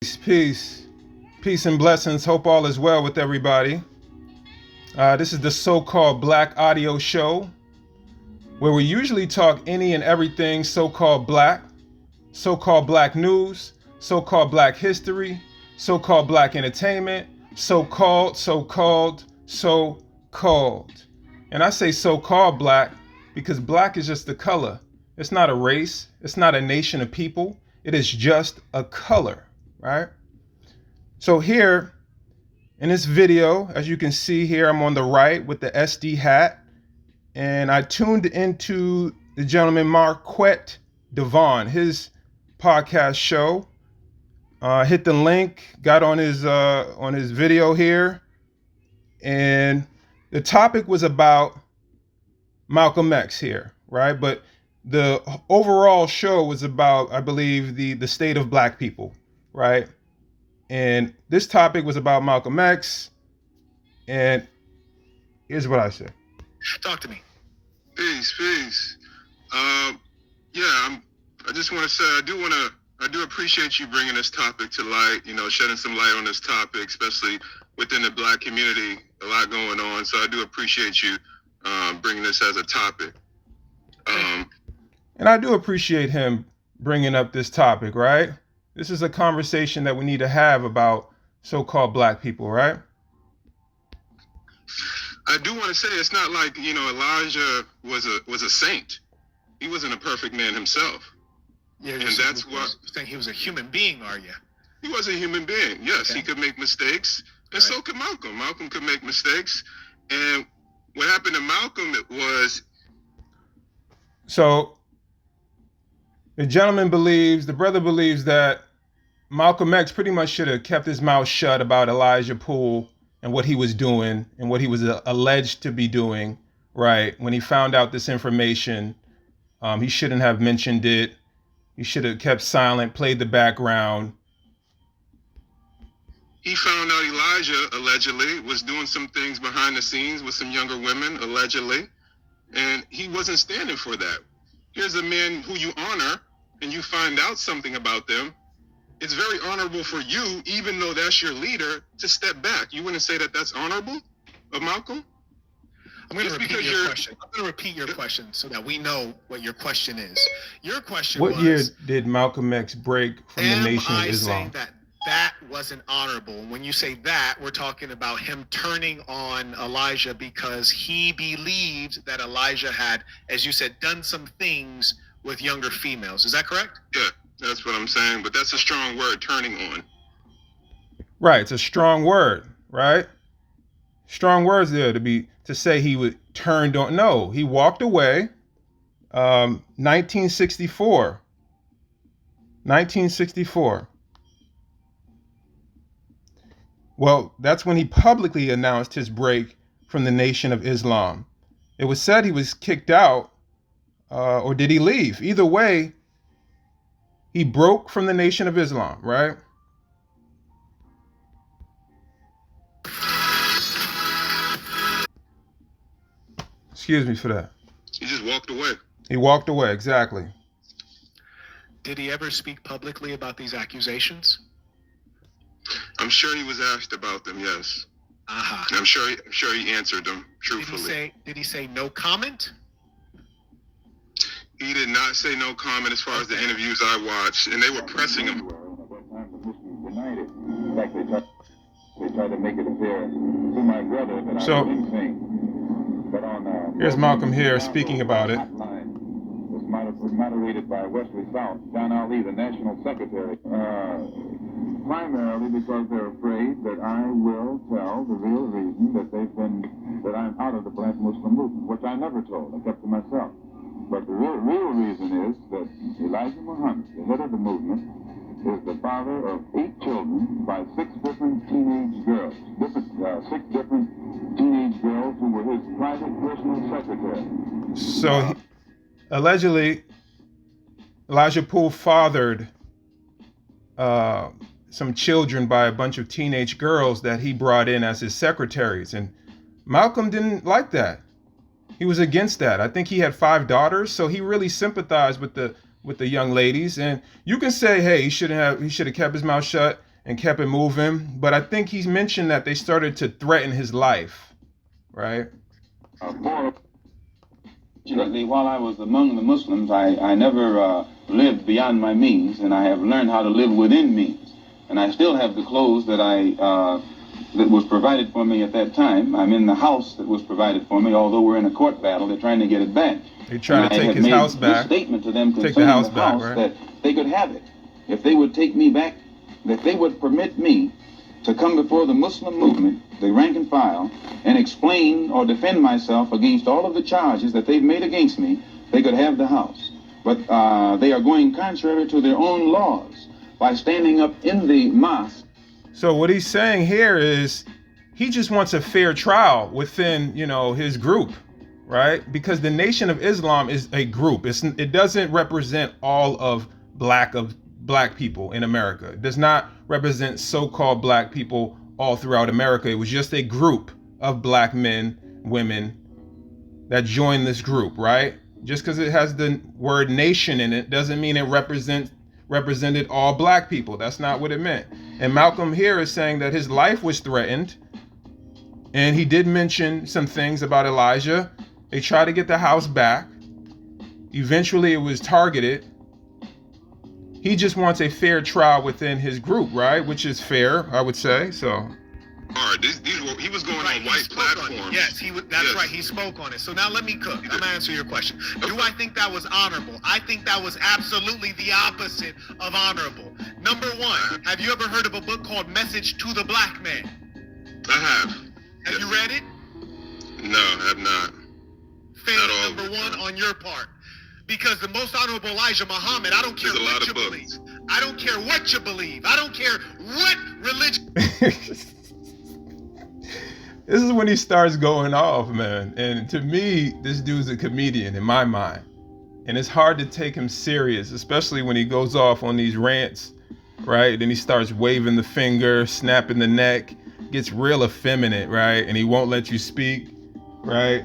Peace, peace and blessings. Hope all is well with everybody. This is the so-called Black Audio Show, where we usually talk any and everything so-called black news, so-called black history, so-called black entertainment, so-called. And I say so-called black because black is just a color. It's not a race. It's not a nation of people. It is just a color. Right? So here in this video, as you can see here, I'm on the right with the SD hat, and I tuned into the gentleman Marquett Devon, his podcast show. Hit the link, got on his video here, and the topic was about Malcolm X here, right? But the overall show was about, I believe, the state of black people. Right. And this topic was about Malcolm X. And here's what I said. Talk to me. Peace. I just want to say I do appreciate you bringing this topic to light. Shedding some light on this topic, especially within the black community. A lot going on, so I do appreciate you bringing this as a topic. And I do appreciate him bringing up this topic, right? This is a conversation that we need to have about so-called black people, right? I do want to say it's not like, Elijah was a saint. He wasn't a perfect man himself. Yeah, and that's what saying he was a human being, are you? He was a human being. Yes, okay. He could make mistakes, and right. So could Malcolm. Malcolm could make mistakes, and what happened to Malcolm was. So the brother believes that Malcolm X pretty much should have kept his mouth shut about Elijah Poole and what he was doing and what he was alleged to be doing, right? When he found out this information, he shouldn't have mentioned it. He should have kept silent, played the background. He found out Elijah, allegedly, was doing some things behind the scenes with some younger women, allegedly, and he wasn't standing for that. Here's a man who you honor, and you find out something about them. It's very honorable for you, even though that's your leader, to step back. You wouldn't say that that's honorable of Malcolm? I'm going to repeat your question. I'm going to repeat your question so that we know what your question is. Your question was... What year did Malcolm X break from the Nation of Islam? Am I saying that wasn't honorable? When you say that, we're talking about him turning on Elijah because he believed that Elijah had, as you said, done some things with younger females. Is that correct? Yeah, that's what I'm saying. But that's a strong word, turning on. Right, it's a strong word, right? Strong words there to say he would turned on. No, he walked away. 1964. Well, that's when he publicly announced his break from the Nation of Islam. It was said he was kicked out, or did he leave? Either way, he broke from the Nation of Islam, right? Excuse me for that. He just walked away. He walked away, exactly. Did he ever speak publicly about these accusations? I'm sure he was asked about them, yes. Uh-huh. I'm sure he answered them truthfully. Did he say no comment? He did not say no comment as far as the interviews I watched, and they were pressing him. In fact, they tried to make it appear to my brother that I was insane. But here's Malcolm here speaking about it. Was moderated by Wesley South, John Ali, the national secretary. Primarily because they're afraid that I will tell the real reason that I'm out of the black Muslim movement, which I never told. I kept to myself. But the real reason is that Elijah Muhammad, the head of the movement, is the father of 8 children by 6 different teenage girls. 6 different teenage girls who were his private personal secretary. So allegedly, Elijah Poole fathered some children by a bunch of teenage girls that he brought in as his secretaries. And Malcolm didn't like that. He was against that. I think he had 5 daughters, so he really sympathized with the young ladies. And you can say, hey, he should have kept his mouth shut and kept it moving. But I think he's mentioned that they started to threaten his life, right? Fortunately, while I was among the Muslims, I never lived beyond my means, and I have learned how to live within means. And I still have the clothes that that was provided for me at that time. I'm in the house that was provided for me, although we're in a court battle. They're trying to get it back. They try to take his house back. Statement to them take the house back, house right? That they could have it. If they would take me back, that they would permit me to come before the Muslim movement, the rank and file, and explain or defend myself against all of the charges that they've made against me, they could have the house. But they are going contrary to their own laws by standing up in the mosque. So what he's saying here is he just wants a fair trial within, his group, right? Because the Nation of Islam is a group. It doesn't represent all of black people in America. It does not represent so-called black people all throughout America. It was just a group of black men, women that joined this group, right? Just because it has the word nation in it doesn't mean it represented all black people. That's not what it meant. And Malcolm here is saying that his life was threatened. And he did mention some things about Elijah. They tried to get the house back. Eventually it was targeted. He just wants a fair trial within his group, right? Which is fair, I would say. So. He was going on white platforms. Yes, that's right. He spoke on it. So now let me cook. I'm gonna answer your question. Do I think that was honorable? I think that was absolutely the opposite of honorable. Number one, have you ever heard of a book called Message to the Black Man? I have. Have you read it? No, I have not. Fail number one on your part. Because the most honorable Elijah Muhammad, I don't care what you believe. I don't care what you believe. I don't care what religion. This is when he starts going off, man. And to me, this dude's a comedian in my mind. And it's hard to take him serious, especially when he goes off on these rants, right? Then he starts waving the finger, snapping the neck, gets real effeminate, right? And he won't let you speak, right?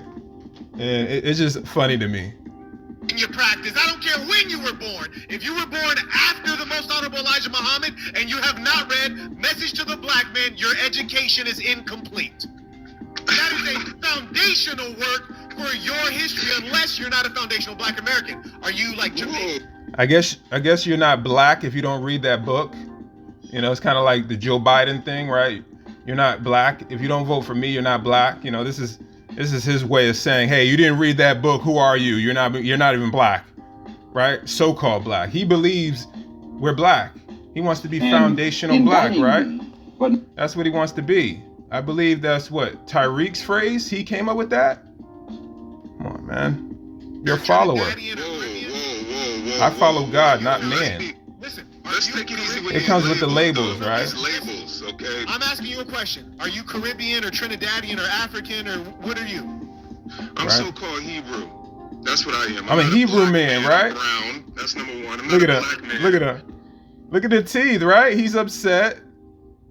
And it's just funny to me. In your practice, I don't care when you were born. If you were born after the most honorable Elijah Muhammad and you have not read Message to the Black Man, your education is incomplete. That is a foundational work for your history, unless you're not a foundational Black American. Are you like Jamaican? I guess you're not black if you don't read that book. It's kind of like the Joe Biden thing, right? You're not black if you don't vote for me. You're not black. This is his way of saying, hey, you didn't read that book. Who are you? You're not even black, right? So-called black. He believes we're black. He wants to be foundational black, right? That's what he wants to be. I believe that's what Tyreek's phrase. He came up with that. Come on, man. You're a follower. I follow God, not man. Listen, let's take it easy with it comes with the labels, right? These labels, okay? I'm asking you a question. Are you Caribbean or Trinidadian or African or what are you? I'm so-called Hebrew. That's what I am. I'm a Hebrew man, right? Brown. That's number one. I'm Look not at a black man. Look at the teeth, right? He's upset.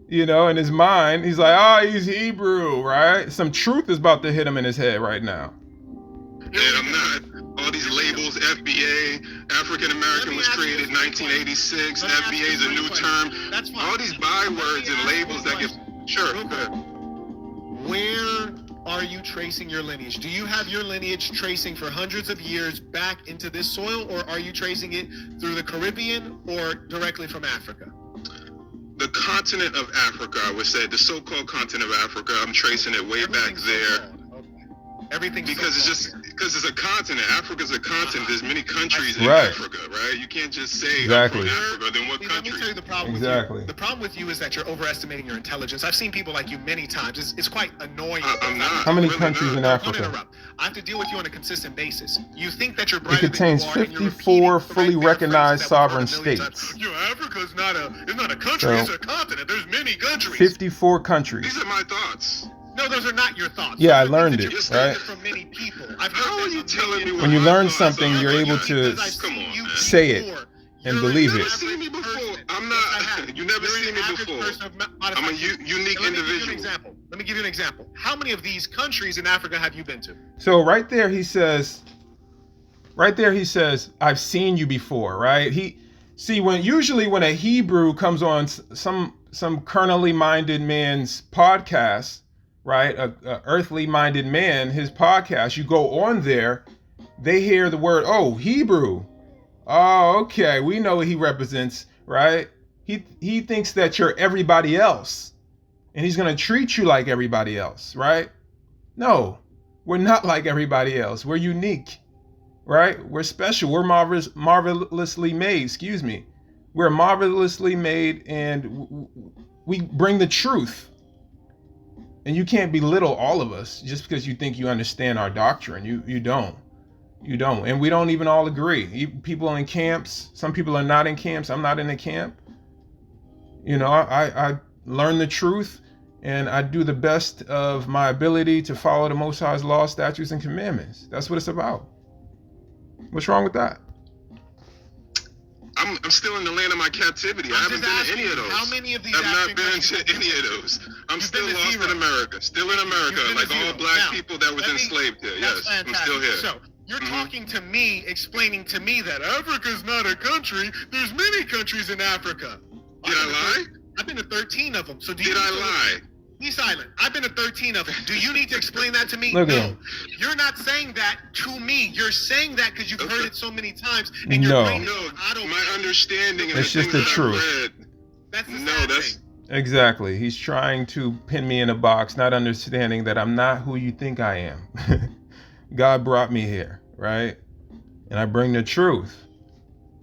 In his mind, he's like, he's Hebrew, right? Some truth is about to hit him in his head right now. And I'm not. All these labels, FBA, African American was created in 1986. FBA is a new term. That's fine. All these bywords and labels that get. Sure. Where are you tracing your lineage? Do you have your lineage tracing for hundreds of years back into this soil, or are you tracing it through the Caribbean or directly from Africa? The continent of Africa, I would say, the so-called continent of Africa, I'm tracing it way back there. Everything because it's a continent. Africa's a continent. There's many countries in Africa, right? You can't just say exactly. Africa. Then what country? Let me tell you the problem with you. The problem with you is that you're overestimating your intelligence. I've seen people like you many times. It's quite annoying. I'm not. How many countries in Africa? Don't interrupt. I have to deal with you on a consistent basis. You think that you're brighter than you are. It contains 54 fully recognized sovereign states. Africa's not a country. It's a continent. There's many countries. 54 countries. These are my thoughts. No, those are not your thoughts. Yeah, I learned it, right? From many people. How are you telling me when you learn something, you're able to say it and believe it. You've never seen me before. I'm not. You never seen me before. I'm a unique individual. Let me give you an example. How many of these countries in Africa have you been to? So right there he says, I've seen you before, right? Usually when a Hebrew comes on some carnally minded man's podcast, right? A earthly minded man, his podcast. You go on there, they hear the word, oh, Hebrew. Oh, okay. We know what he represents, right? He thinks that you're everybody else, and he's gonna treat you like everybody else, right? No, we're not like everybody else. We're unique, right? We're special. We're marvelously made. Excuse me. We're marvelously made, and we bring the truth. And you can't belittle all of us just because you think you understand our doctrine. You don't. You don't. And we don't even all agree. People in camps. Some people are not in camps. I'm not in a camp. You know, I learn the truth, and I do the best of my ability to follow the Most High's laws, statutes, and commandments. That's what it's about. What's wrong with that? I'm still in the land of my captivity. I haven't been to any of those. How many of these I've not African been to countries? any of those. I'm You've still been to lost zero. in America. Still in America, You've been like to all zero. black Now, people that was let me- enslaved here. That's Yes, I'm fantastic. still here. So you're Mhm. talking to me, explaining to me that Africa's not a country. There's many countries in Africa. Did I lie? I've been to 13 of them. So do you Did I lie? Be silent. I've been to 13 of them. Do you need to explain that to me? Look at No. him. You're not saying that to me. You're saying that because you've heard Okay. it so many times. And No. your brain is No, on autopilot. my understanding of It's the just things the that truth. I read. That's the No, sad that's thing. Exactly. He's trying to pin me in a box, not understanding that I'm not who you think I am. God brought me here, right? And I bring the truth.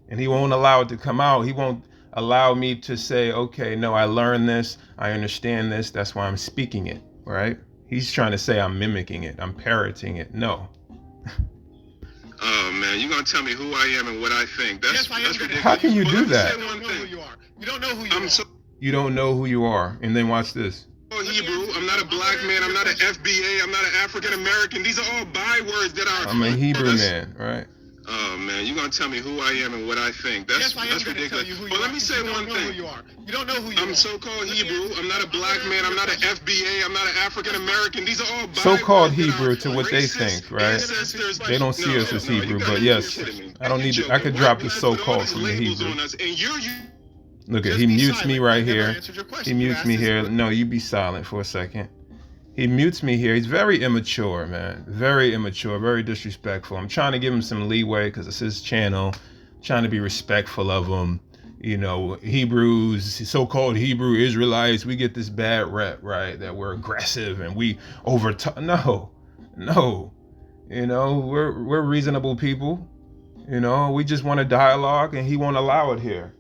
And he won't allow it to come out. He won't allow me to say, okay, no, I learned this. I understand this. That's why I'm speaking it, right? He's trying to say I'm mimicking it. I'm parroting it. No. Oh man, you're gonna tell me who I am and what I think? That's Yes, I am that's gonna ridiculous. How can you Well, do let me that? say You one don't know who thing. you are. You don't know who you I'm are. so You don't know who you are. And then watch this. Hebrew. I'm not a black man. I'm not an FBA. I'm not an African American. These are all bywords that are. I'm a Hebrew man, right? Oh man, you're gonna tell me who I am and what I think? That's Yes, I am that's going to tell ridiculous. you who you But are. let me say You don't one know who thing. you are. You don't know who you are. I'm so-called Let me Hebrew. answer- I'm not a black man. I'm not an FBA. I'm not an African American. These are all bywords So-called that are Hebrew to what they racist think, right? ancestors. They don't see us as No, you Hebrew, gotta but be yes, kidding me. I don't need to. You're I could joking. drop White the guys put all so-called these from the labels Hebrew. on us, and you Look at, Just he be mutes silent. me right I never here. answered your question. He You mutes asked me this- here. No, you be silent for a second. He mutes me here. He's very immature, man. Very immature, very disrespectful. I'm trying to give him some leeway because it's his channel. Trying to be respectful of him. You know, Hebrews, so-called Hebrew Israelites, we get this bad rep, right? That we're aggressive and we overtalk. No. You know, we're reasonable people. You know, we just want a dialogue, and he won't allow it here.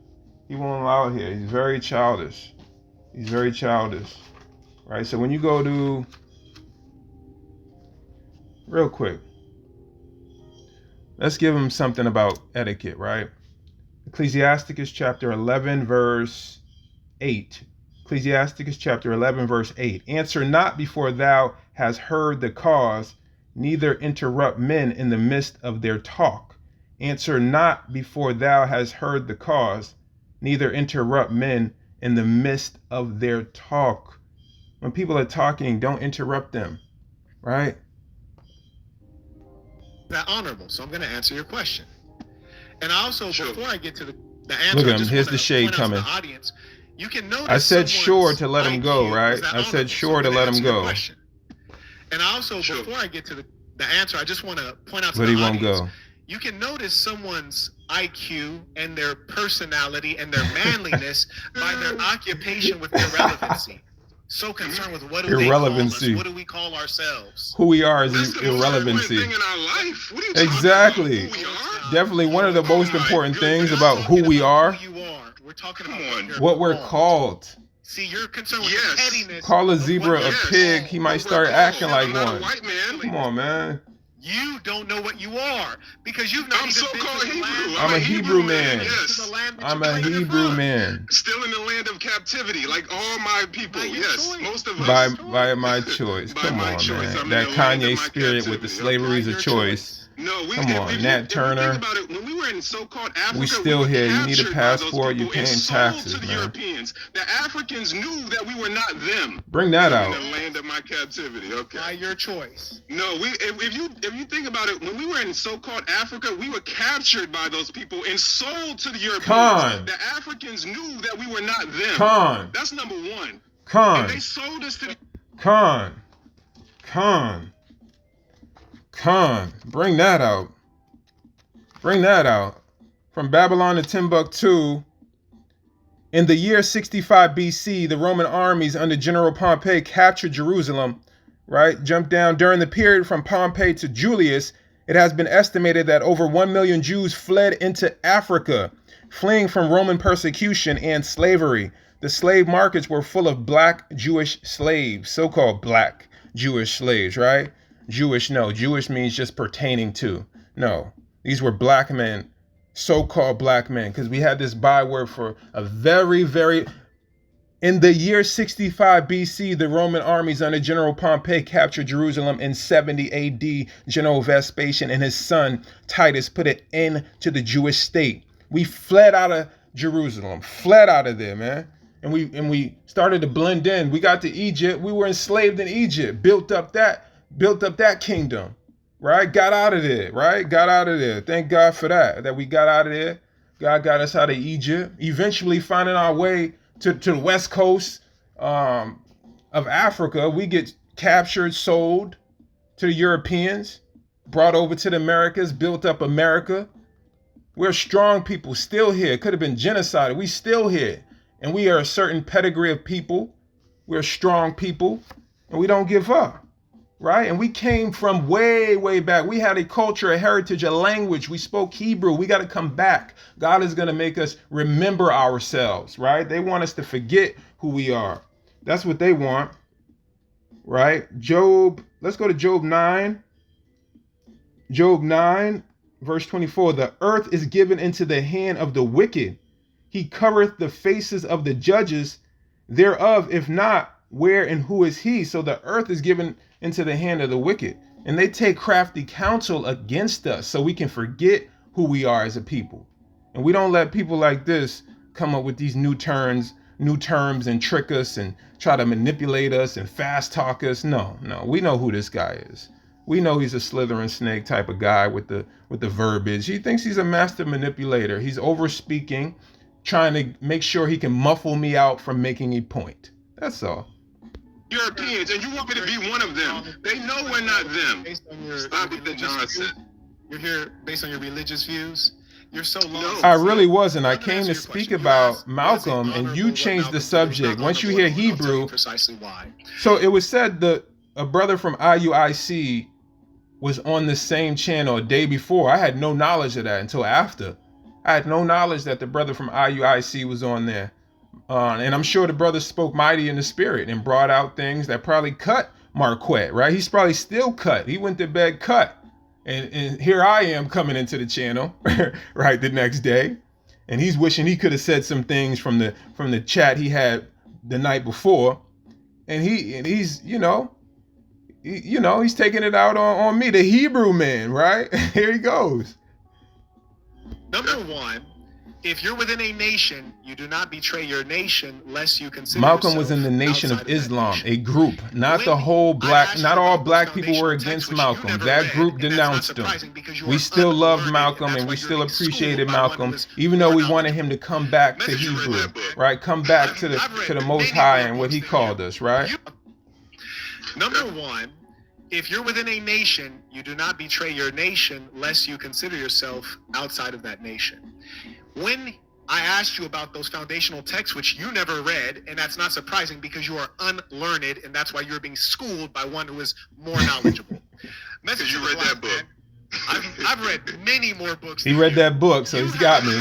He won't allow it here. He's very childish. Right? So when you go to, real quick, let's give him something about etiquette, right? Ecclesiasticus chapter 11, verse 8. Ecclesiasticus chapter 11, verse 8. Answer not before thou hast heard the cause, neither interrupt men in the midst of their talk. Answer not before thou hast heard the cause, neither interrupt men in the midst of their talk. When people are talking, don't interrupt them, right? That honorable. So I'm going to answer your question. And also, Sure. before I get to the answer, Look at I him. just Here's wanna the shade point out to coming. the audience, you can notice I said sure someone's to let him go, IQ right? is that I said honorable. sure So I'm to gonna let him answer your go. question. And also, Sure. before I get to the answer, I just want to point out to But the he won't audience, go. you can notice someone's IQ and their personality and their manliness by their occupation with irrelevancy. So concerned with what do they call us? Irrelevancy. What do we call ourselves? Who we are is That's the most irrelevancy. important thing in our life. What are you talking Exactly. about? Who we are? Definitely one of the most my important things goodness. about who we are, Who you are. We're talking Come about on. what we're called. See, you're concerned with Yes. the pettiness. Call a of zebra what a you're pig, called. he might What start we're acting called. like I'm not one. a white man. Come on, man. You don't know what you are because you've not I'm even so-called been to the Hebrew. land. I'm a Hebrew man. To the Yes. land that I'm you a claim Hebrew from. man. Still in the land of captivity, like all my people. By your Yes, choice. most of us. By my choice. By Come my on, choice. man. I'm in That the land of Kanye my spirit with the captivity. slavery is By a your choice. No, Come on, Nat if Turner. you think about it, when we were in so-called Africa, We still were here. You need a captured by those passport. You people and paying sold taxes, to the man. Europeans. The Africans knew that we were not them. Bring that In out. the land of my captivity. Okay. By your choice. No, if you think about it, when we were in so-called Africa, we were captured by those people and sold to the Europeans. Con. The Africans knew that we were not them. Con. That's number one. Con. And they sold us to the Con. Bring that out. Bring that out. From Babylon to Timbuktu. In the year 65 BC, the Roman armies under General Pompey captured Jerusalem, right? Jump down. During the period from Pompey to Julius, it has been estimated that over 1 million Jews fled into Africa, fleeing from Roman persecution and slavery. The slave markets were full of black Jewish slaves, so-called black Jewish slaves, right? Jewish means just pertaining to. No, these were black men, so-called black men, because we had this byword for a very, very... In the year 65 BC, the Roman armies under General Pompey captured Jerusalem. In 70 AD, General Vespasian and his son Titus put an end to the Jewish state. We fled out of Jerusalem, fled out of there, man. And we started to blend in. We got to Egypt. We were enslaved in Egypt, built up that kingdom, right? Got out of there, right? Got out of there. Thank God for that we got out of there. God got us out of Egypt, eventually finding our way to the west coast of Africa. We get captured, sold to the Europeans, brought over to the Americas, built up America. We're strong people, still here. Could have been genocide. We still here. And we are a certain pedigree of people. We're strong people, and we don't give up, right? And we came from way, way back. We had a culture, a heritage, a language. We spoke Hebrew. We got to come back. God is going to make us remember ourselves, right? They want us to forget who we are. That's what they want, right? Job, let's go to Job 9. Job 9, verse 24. The earth is given into the hand of the wicked. He covereth the faces of the judges thereof. If not, where and who is he? So the earth is given into the hand of the wicked. And they take crafty counsel against us so we can forget who we are as a people. And we don't let people like this come up with these new terms and trick us and try to manipulate us and fast talk us. No, we know who this guy is. We know he's a slithering snake type of guy with the verbiage. He thinks he's a master manipulator. He's over speaking, trying to make sure he can muffle me out from making a point. That's all. Europeans, and you want me to be one of them. They know we're not them. Stop with the nonsense. You're here based on your religious views. You're so lost. I really wasn't. I came to speak about Malcolm, and you changed the subject. Once you hear Hebrew, precisely why. So it was said that a brother from IUIC was on the same channel a day before. I had no knowledge of that until after. I had no knowledge that the brother from IUIC was on there. And I'm sure the brother spoke mighty in the spirit and brought out things that probably cut Marquett, right? He's probably still cut. He went to bed cut. And here I am coming into the channel, right, the next day. And he's wishing he could have said some things from the chat he had the night before. And he's he's taking it out on me, the Hebrew man, right? Here he goes. Number one, if you're within a nation, you do not betray your nation lest you consider Malcolm was in the Nation of Islam, a group, not the whole black, not all black people were against Malcolm. That group denounced him. We still loved Malcolm and we still appreciated Malcolm, even though we wanted him to come back to Hebrew, right? Come back to the Most High and what he called us, right? Number one, if you're within a nation, you do not betray your nation lest you consider yourself outside of that nation. When I asked you about those foundational texts, which you never read, and that's not surprising because you are unlearned, and that's why you're being schooled by one who is more knowledgeable. Because you read that book. I've read many more books. He read that book, so he's got me.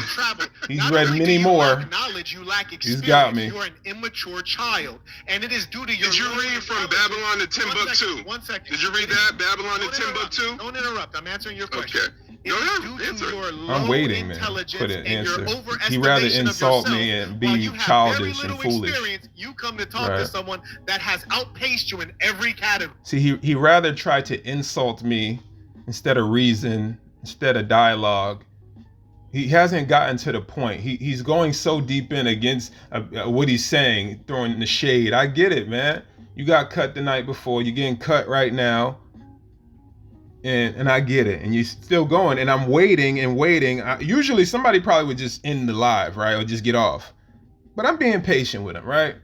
He's read many more. Knowledge, you lack experience. He's got me. You are an immature child, and it is due to your. Did you read from Babylon to Timbuktu? One second. Did you read that Babylon to Timbuktu? Don't interrupt. I'm answering your question. Okay. I'm waiting, man. For the answer. He rather insult me and be childish and foolish. You come to talk to someone that has outpaced you in every category. See, he rather try to insult me instead of reason, instead of dialogue. He hasn't gotten to the point. He's going so deep in against what he's saying, throwing the shade. I get it, man. You got cut the night before. You're getting cut right now. And I get it. And you're still going. And I'm waiting and waiting. Usually somebody probably would just end the live, right? Or just get off. But I'm being patient with him, right?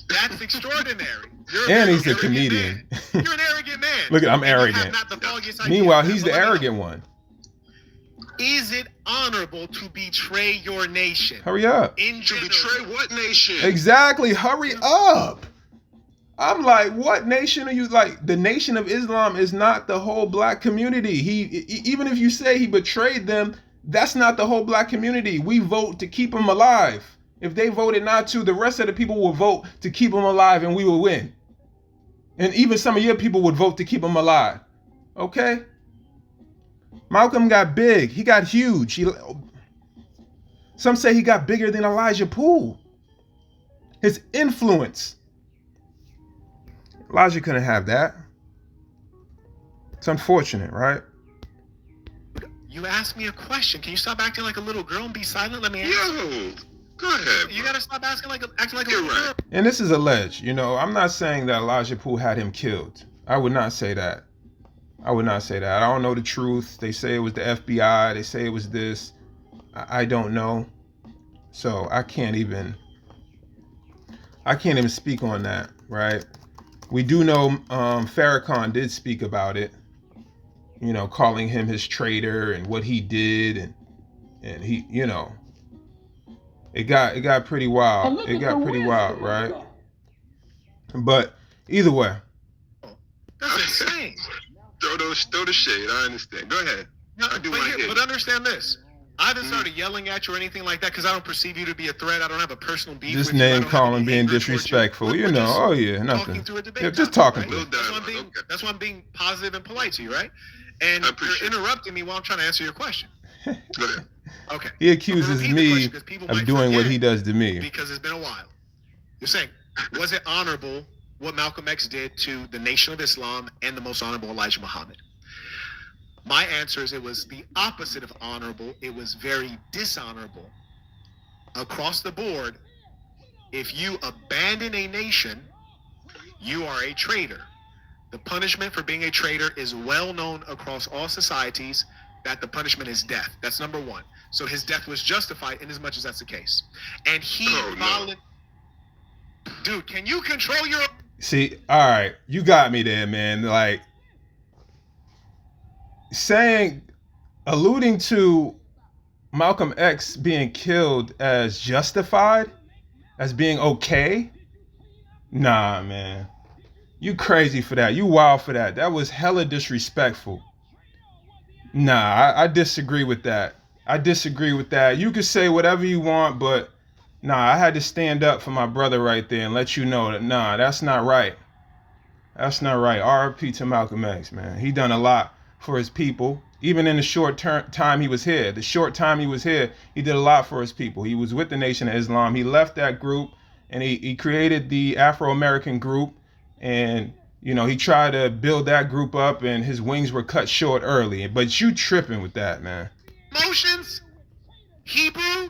That's extraordinary. And he's a comedian. You're an arrogant man. Look, I'm arrogant. Meanwhile, he's the arrogant one. Is it honorable to betray your nation? Hurry up. To betray what nation? Exactly. Hurry up. I'm like, what nation are you? Like, the Nation of Islam is not the whole black community. Even if you say he betrayed them, that's not the whole black community. We vote to keep him alive. If they voted not to, the rest of the people will vote to keep him alive and we will win. And even some of your people would vote to keep him alive. Okay? Malcolm got big. He got huge. Some say he got bigger than Elijah Poole. His influence. Elijah couldn't have that. It's unfortunate, right? You asked me a question. Can you stop acting like a little girl and be silent? Let me ask. Yo, go ahead. You gotta stop acting like a little girl. And this is alleged. You know, I'm not saying that Elijah Poole had him killed. I would not say that. I don't know the truth. They say it was the FBI. They say it was this. I don't know. So I can't even speak on that, right? We do know Farrakhan did speak about it, you know, calling him his traitor and what he did, and he, you know, it got pretty wild. It got pretty wild, right? But either way, That's insane. Throw the shade. I understand. Go ahead. No, but understand this. I haven't started yelling at you or anything like that because I don't perceive you to be a threat. I don't have a personal beef just with you. name calling, being disrespectful. You know, oh yeah, nothing. Yeah, just talking. Right? That's why I'm being positive and polite to you, right? And you're interrupting me while I'm trying to answer your question. Go ahead. Okay. He accuses me of doing what he does to me. Because it's been a while. You're saying, was it honorable what Malcolm X did to the Nation of Islam and the most honorable Elijah Muhammad? My answer is it was the opposite of honorable. It was very dishonorable. Across the board, if you abandon a nation, you are a traitor. The punishment for being a traitor is well known across all societies, that the punishment is death. That's number one. So his death was justified in as much as that's the case. And he Dude, can you control your... See, all right, you got me there, man. Like, alluding to Malcolm X being killed as justified, as being okay. Nah, man. You crazy for that. You wild for that. That was hella disrespectful. Nah, I disagree with that. You can say whatever you want, but nah, I had to stand up for my brother right there and let you know that, nah, that's not right. That's not right. RIP to Malcolm X, man. He done a lot for his people. Even in the short time he was here. He did a lot for his people. He was with the Nation of Islam. He left that group and he created the Afro-American group. And, you know, he tried to build that group up and his wings were cut short early. But you tripping with that, man. Emotions? Hebrew,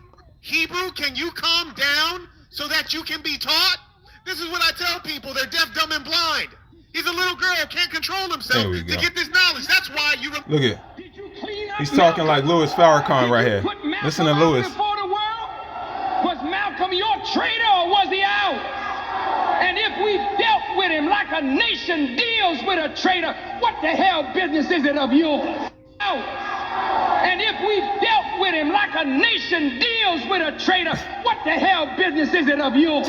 can you calm down so that you can be taught? This is what I tell people. They're deaf, dumb, and blind. He's a little girl, can't control himself to get this knowledge. That's why you... Look at... He's talking like Louis Farrakhan right here. Listen to Louis. Was Malcolm your traitor or was he out? And if we dealt with him like a nation deals with a traitor, what the hell business is it of yours? Out. And if we dealt with him like a nation deals with a traitor, what the hell business is it of yours?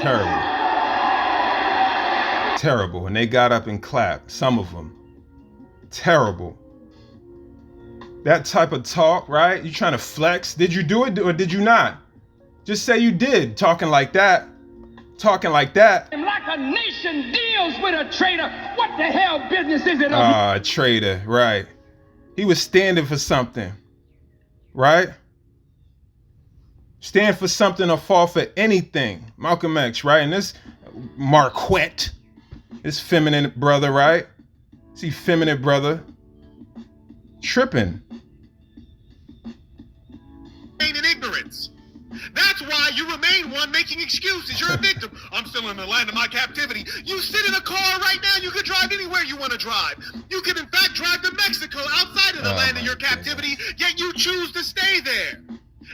Terrible. And they got up and clapped. Some of them. Terrible. That type of talk, right? You trying to flex? Did you do it or did you not? Just say you did. Talking like that. Like a nation deals with a traitor, what the hell business is it of you? Traitor, right. He was standing for something, right? Stand for something or fall for anything. Malcolm X, right? And this Marquett, this feminine brother, right? See, feminine brother tripping. In ignorance. That's why you remain one making excuses. You're a victim. I'm still in the land of my captivity. You sit in a car right now. You could drive anywhere you want to drive. You could, in fact, drive to Mexico outside of the land of your captivity, yet you choose to stay there.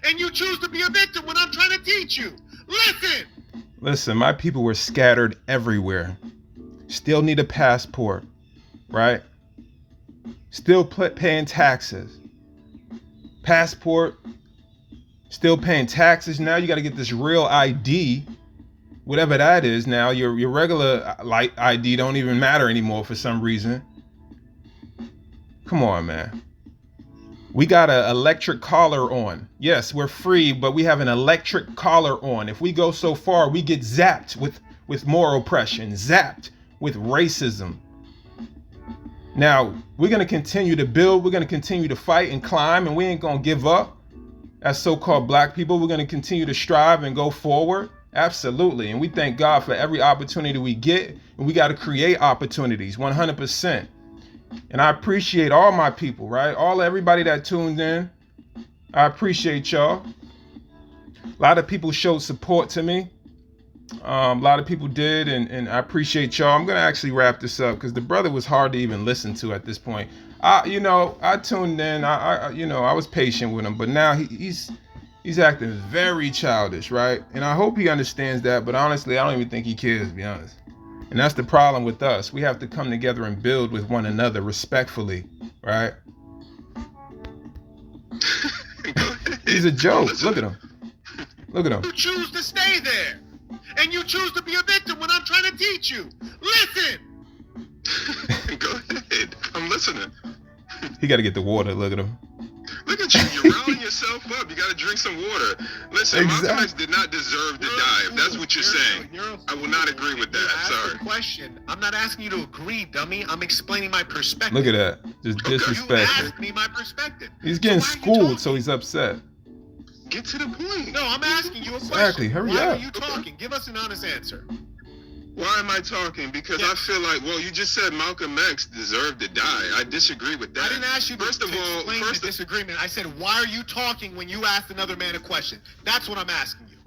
And you choose to be a victim when I'm trying to teach you. Listen. Listen, my people were scattered everywhere. Still need a passport, right? Still paying taxes. Passport. Still paying taxes. Now you got to get this real ID, whatever that is. Now your regular light ID don't even matter anymore for some reason. Come on, man. We got an electric collar on. Yes, we're free, but we have an electric collar on. If we go so far, we get zapped with more oppression, zapped with racism. Now, we're going to continue to build. We're going to continue to fight and climb, and we ain't going to give up. As so-called black people, we're going to continue to strive and go forward. Absolutely. And we thank God for every opportunity we get. And we got to create opportunities 100%. And I appreciate all my people, right? Everybody that tuned in. I appreciate y'all. A lot of people showed support to me. A lot of people did. And I appreciate y'all. I'm going to actually wrap this up because the brother was hard to even listen to at this point. I tuned in. I was patient with him, but now he's acting very childish, right? And I hope he understands that. But honestly, I don't even think he cares, to be honest. And that's the problem with us. We have to come together and build with one another respectfully, right? He's a joke. Look at him. Look at him. You choose to stay there, and you choose to be a victim when I'm trying to teach you. Listen. Go ahead. I'm listening. He got to get the water. Look at him. Look at you. You're riling yourself up. You got to drink some water. Listen, Exactly. Malcolm X did not deserve to die. If that's what you're saying, I will not agree with that. Sorry. Question. I'm not asking you to agree, dummy. I'm explaining my perspective. Look at that. Just You disrespectful. asked me my perspective. He's getting why are you schooled, talking? so he's upset. Get to the point. No, I'm asking you a question. Exactly. Hurry Why up. are you talking? Give us an honest answer. Why am I talking? Because I feel like, well, you just said Malcolm X deserved to die. I disagree with that. I didn't ask you to explain the disagreement. I said, why are you talking when you asked another man a question? That's what I'm asking you.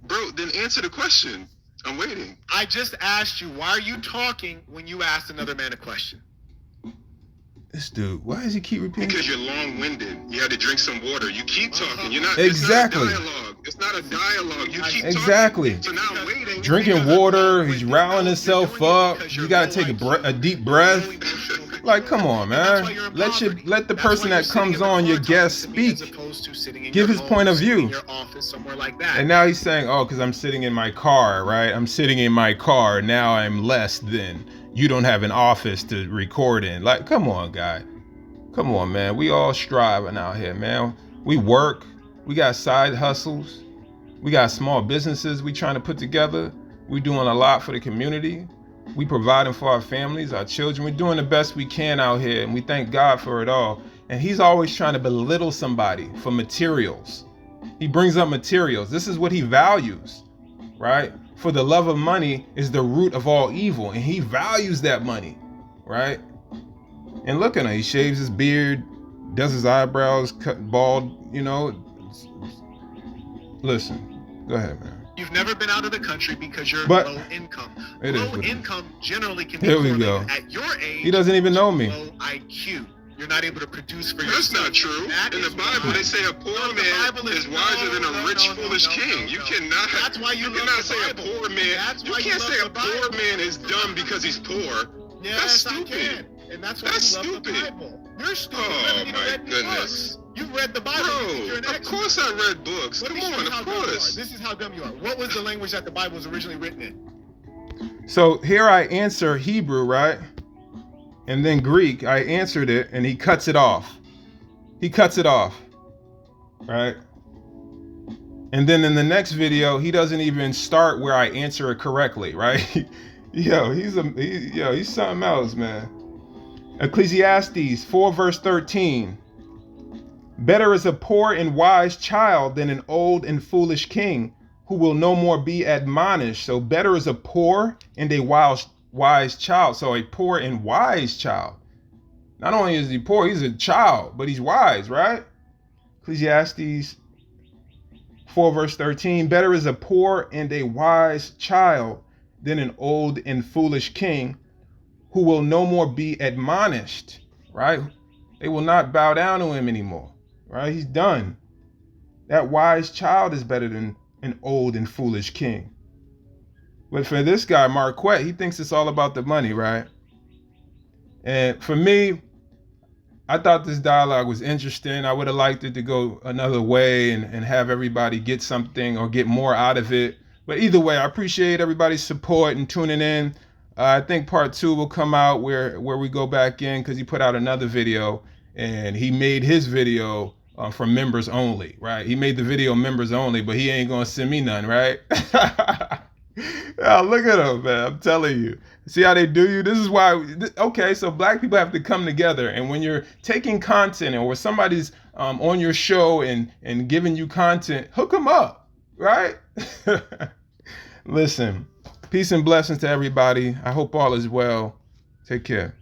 Bro, then answer the question. I'm waiting. I just asked you, why are you talking when you asked another man a question? This dude, why does he keep repeating? Because you're long-winded. You had to drink some water. You keep talking. You're not. Exactly. It's not a dialogue. It's not a dialogue. You keep Exactly. talking. So now I'm waiting. Drinking water, he's riling himself up. You gotta take a deep breath. Like, come on, man. Let the person that comes on, your guest, speak. Give his point of view. And now he's saying, oh, because I'm sitting in my car, right? I'm sitting in my car. Now I'm less than. You don't have an office to record in. Like, come on, guy. Come on, man. We all striving out here, man. We work. We got side hustles. We got small businesses we trying to put together. We doing a lot for the community. We providing for our families, our children. We're doing the best we can out here, and we thank God for it all. And he's always trying to belittle somebody for materials. He brings up materials. This is what he values, right? For the love of money is the root of all evil, and he values that money, right? And look at him. He shaves his beard, does his eyebrows, cut bald, Listen, go ahead, man. You've never been out of the country because you're low income. Low income generally can be correlated at your age. He doesn't even know me. Low IQ. You're not able to produce for yourself. That's not true. In the Bible, they say a poor man is wiser than a rich, foolish king. You cannot. That's why you cannot say a poor man. You can't say a poor man is dumb because he's poor. Yes, that's stupid. I can. And that's why you love the Bible. You're stupid. Oh my goodness. You've read the Bible. Bro, of course I read books. Come on, of course. This is how dumb you are. What was the language that the Bible was originally written in? So here I answer Hebrew, right? And then Greek. I answered it, and he cuts it off. He cuts it off, right? And then in the next video, he doesn't even start where I answer it correctly, right? He's something else, man. Ecclesiastes 4 verse 13. Better is a poor and wise child than an old and foolish king who will no more be admonished. So better is a poor and a wise child. So a poor and wise child. Not only is he poor, he's a child, but he's wise, right? Ecclesiastes 4 verse 13, better is a poor and a wise child than an old and foolish king who will no more be admonished, right? They will not bow down to him anymore, right? He's done. That wise child is better than an old and foolish king. But for this guy, Marquett, he thinks it's all about the money, right? And for me, I thought this dialogue was interesting. I would have liked it to go another way and have everybody get something or get more out of it. But either way, I appreciate everybody's support and tuning in. I think part 2 will come out where we go back in, because he put out another video and he made his video for members only, right? He made the video members only, but he ain't gonna send me none, right? Oh, look at him, man. I'm telling you. See how they do you? This is why, okay, so black people have to come together. And when you're taking content or when somebody's on your show and giving you content, hook them up, right? Listen, peace and blessings to everybody. I hope all is well. Take care.